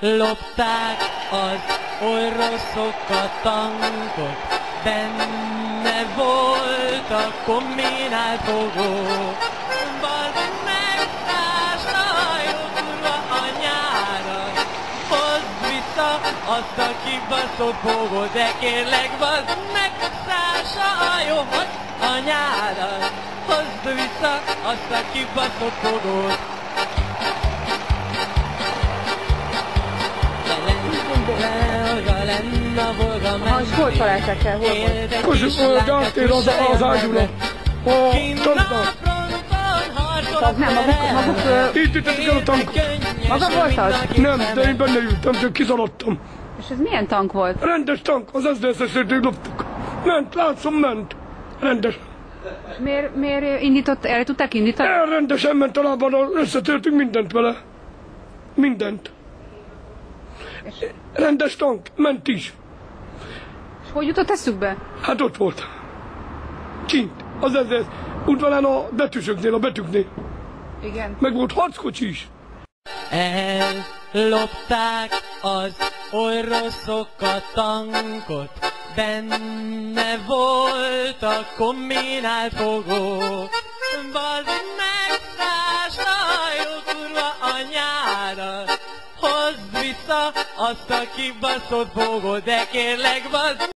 Ellopták az oroszok a tankot, benne volt a kombinált fogó. Bazd meg, társadalom, kurva anyára, hozd vissza azt a kibaszott fogót, de kérlek, bazd meg, társadalom, anyára, hozd vissza azt a kibaszott fogót. Ha, és hol találták el? Hol volt? Kossuth áttér az ágyúra. A tanknál. Tanknál maguk... Itt ütöttük el a tankot. Maga volt az? Nem, de én benne ültem, csak kiszaladtam. És ez milyen tank volt? Rendes tank, az SZDSZ-t loptuk. Ment, látszom, ment. Rendes. Miért indított, el tudták indítani? Rendesen ment a lábban, összetörtünk mindent vele. Mindent. Rendes tank, ment is. És hogy jutott eszükbe? Hát ott volt. Kint, az SZDSZ udvarán a betűsöknél, a betűknél. Igen. Meg volt harckocsi is. Ellopták az oroszok a tankot, benne volt a kombinált fogó. Bazd meg, társadalom, kurva anyára, hozd vissza azt a kibaszott fogót, de kérlek, bazd